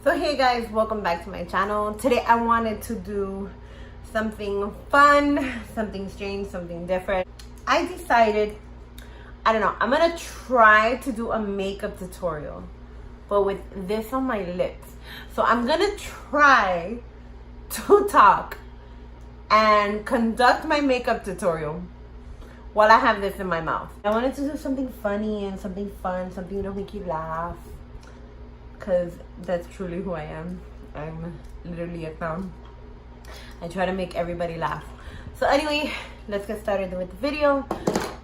So hey guys, welcome back to my channel. Today I wanted to do something fun, something strange, something different. I decided, I don't know, I'm gonna try to do a makeup tutorial, but with this on my lips. So I'm gonna try to talk and conduct my makeup tutorial while I have this in my mouth. I wanted to do something funny and something fun, something that'll make you laugh, because that's truly who I am. I'm literally a clown. I try to make everybody laugh. So anyway, let's get started with the video.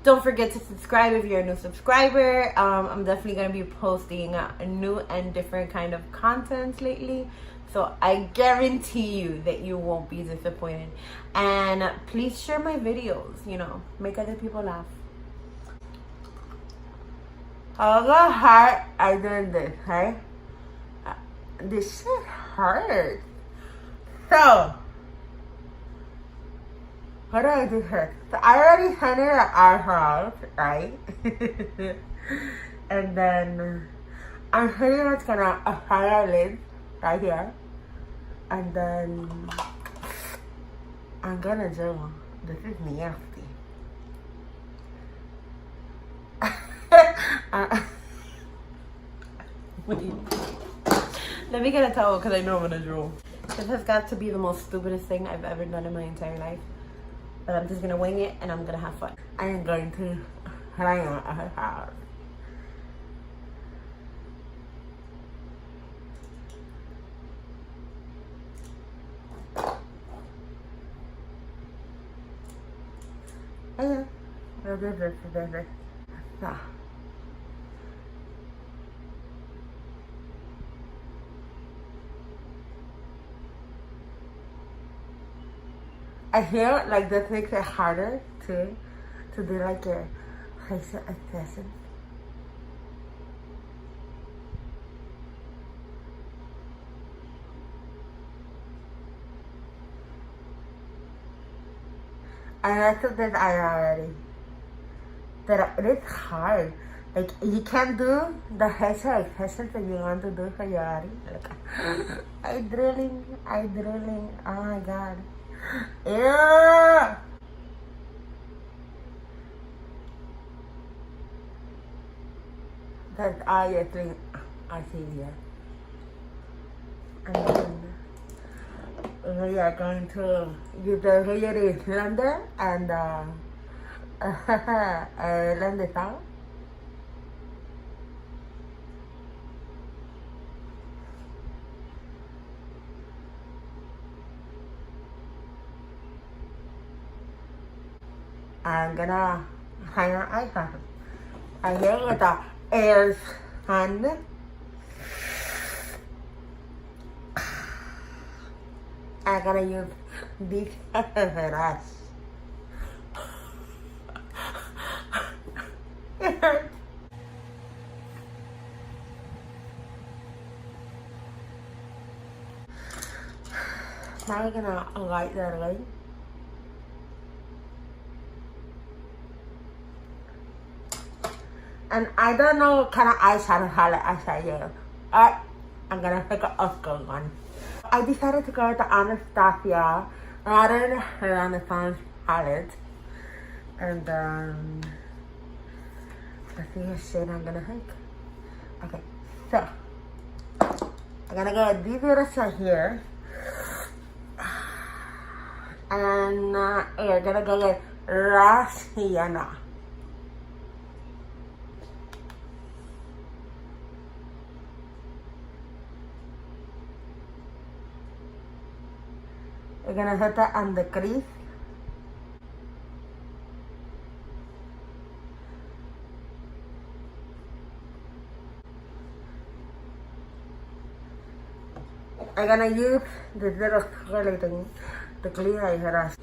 Don't forget to subscribe if you're a new subscriber. I'm definitely gonna be posting a new and different kind of content lately, so I guarantee you that you won't be disappointed. And please share my videos, you know, make other people laugh. How hard I doing this, right? This shit hurts. So, what do I do here? So I already sent it at our house, right? And then I'm pretty much gonna apply our lids right here. And then I'm gonna do, this is nasty. Wait. Let me get a towel because I know I'm gonna drool. This has got to be the most stupidest thing I've ever done in my entire life. But I'm just gonna wing it and I'm gonna have fun. I am going to hang out at her house. I feel like this makes it harder to do like your facial expression. I took this eye already. That it is hard. Like you can't do the facial expressions that you want to do for your body. Like I drooling. Oh my god. Ew! That's all you think I see here. And then we are going to use the Hillary blender and blend it out. I'm gonna hang an icon. I here with the air hand. I'm gonna use this brush. It hurts. Now we're gonna light that light. And I don't know what kind of eyeshadow palette I should use. I'm gonna pick an Oscar one. I decided to go with the Anastasia rather than her Renaissance palette. And let's see what shade I'm gonna pick. Okay, so I'm gonna go with these little shades here. And we're gonna go with Rossiana. We're gonna hit that on the crease. I'm gonna use this little curly thing to clean my hair.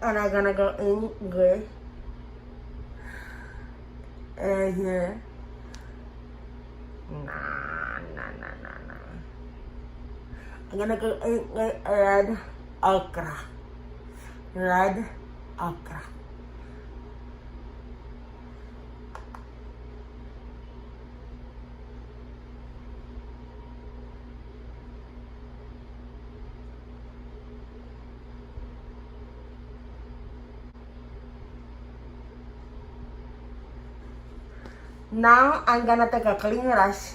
And I'm gonna go in with here. Nah. I'm gonna go in with red okra. Red okra. Now I'm gonna take a clean brush.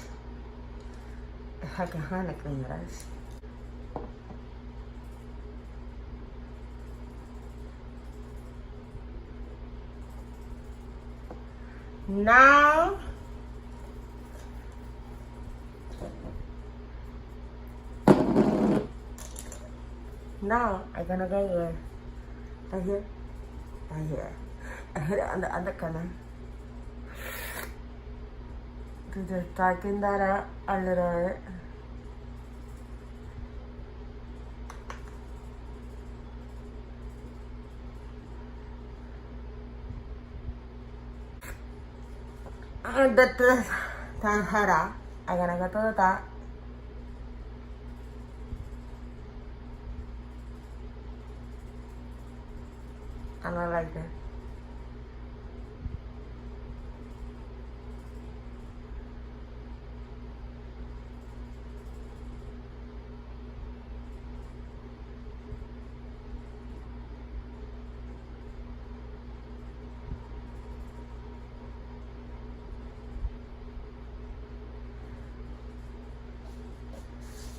If I can find a clean brush. Now I'm gonna go here, right here, right here. I hit it on the under corner. To just darken that up a little bit. And that's head up. I'm gonna go to the top. And I like that.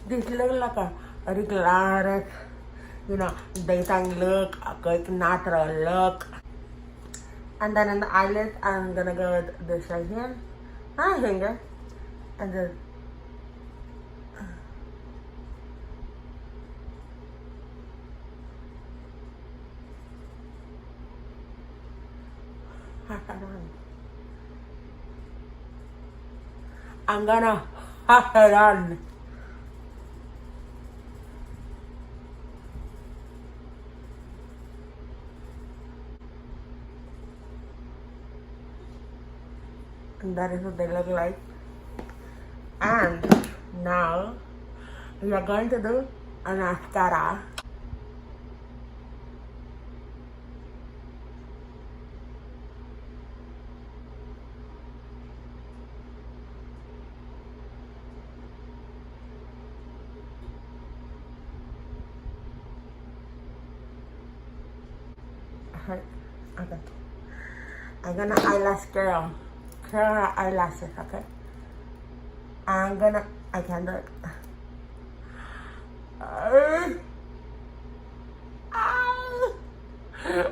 This look like a regular, daytime look, a good natural look. And then in the eyelid, I'm gonna go with this right here, my finger, and then I'm gonna have it on. And that is what they look like. And now we are going to do a mascara. Okay. I'm gonna eyelash curl her eyelashes, okay? I can do it.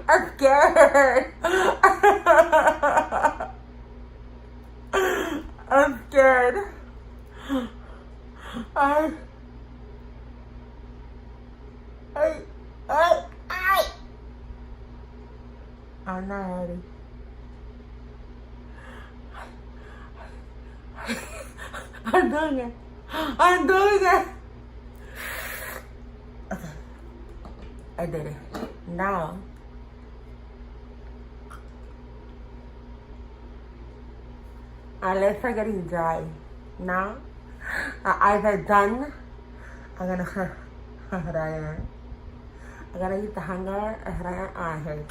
I'm scared. I'm scared. I'm not ready. I'm doing it. I'm doing it. Okay. I did it. Now, our lips are getting dry. Now, our eyes are done. I'm gonna use the hanger and hang on here.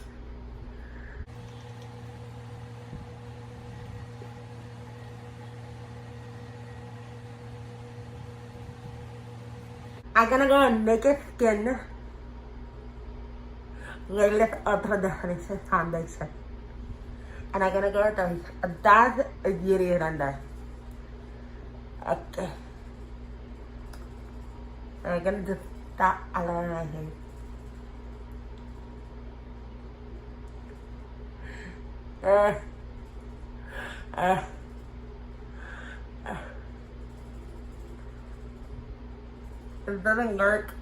I'm gonna go on naked skin with Ultra Definition Foundation. And I'm gonna go with that beauty under. Okay. And I'm gonna just start along right here. It doesn't work.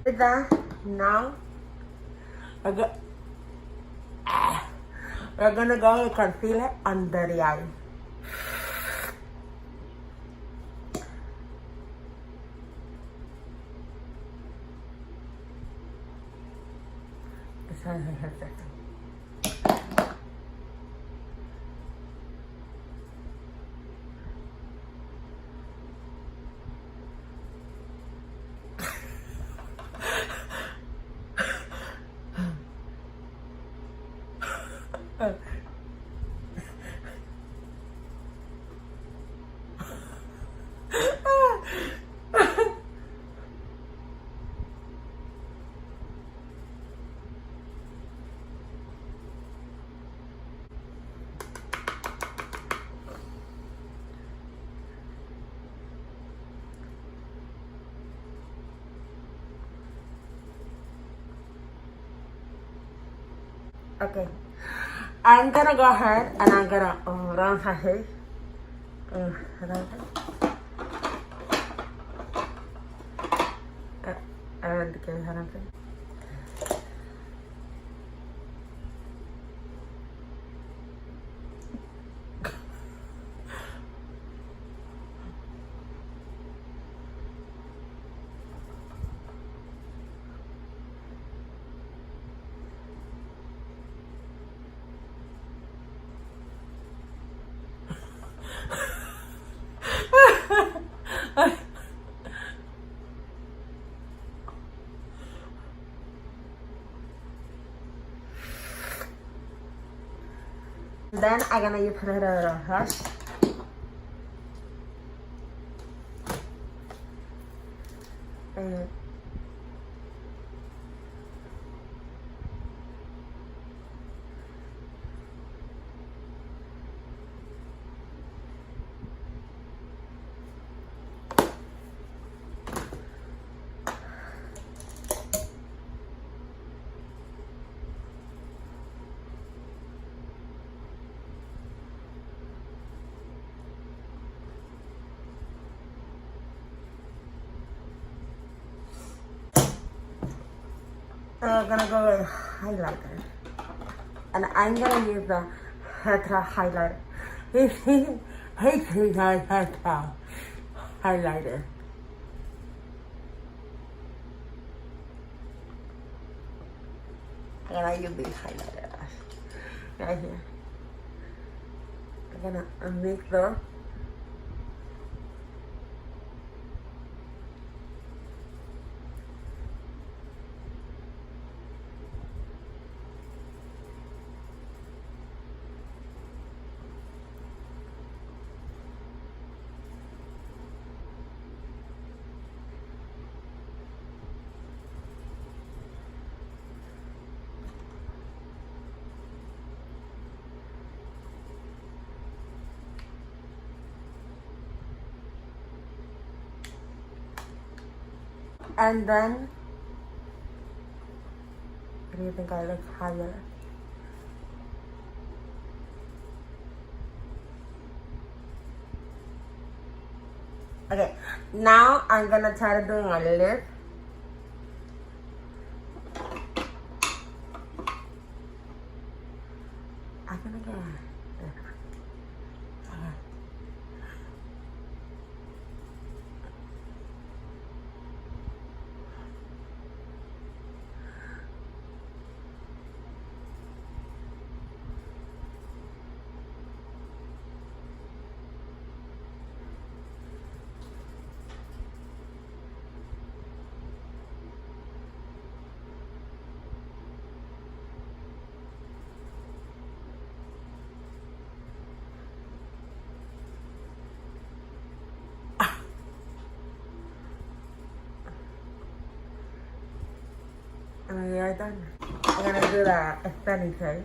That now we're gonna go and conceal it under the eye. Okay. I'm gonna go ahead and I'm gonna run her hair. And okay, then I'm gonna use her brush. I'm gonna go with highlighter, and I'm gonna use the Hydra highlighter. Highlighter. I'm gonna use this highlighter right here. I'm gonna mix the and then what do you think I look higher? Okay, now I'm gonna try to do my lip. I'm gonna go. And we are done. I'm gonna do the stunning face.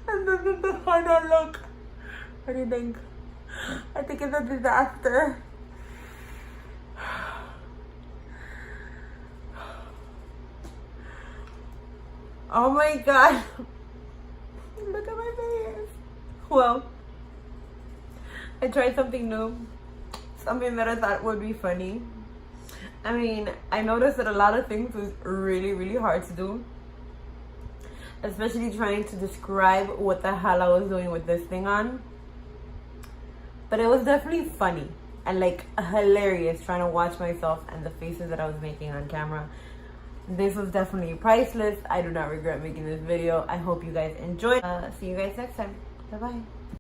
And this is the final look. What do you think? I think it's a disaster. Oh my god. Look at my face. Well, I tried something new. Something that I thought would be funny. I mean, I noticed that a lot of things was really, really hard to do. Especially trying to describe what the hell I was doing with this thing on. But it was definitely funny and like hilarious trying to watch myself and the faces that I was making on camera. This was definitely priceless. I do not regret making this video. I hope you guys enjoyed. See you guys next time. Bye-bye.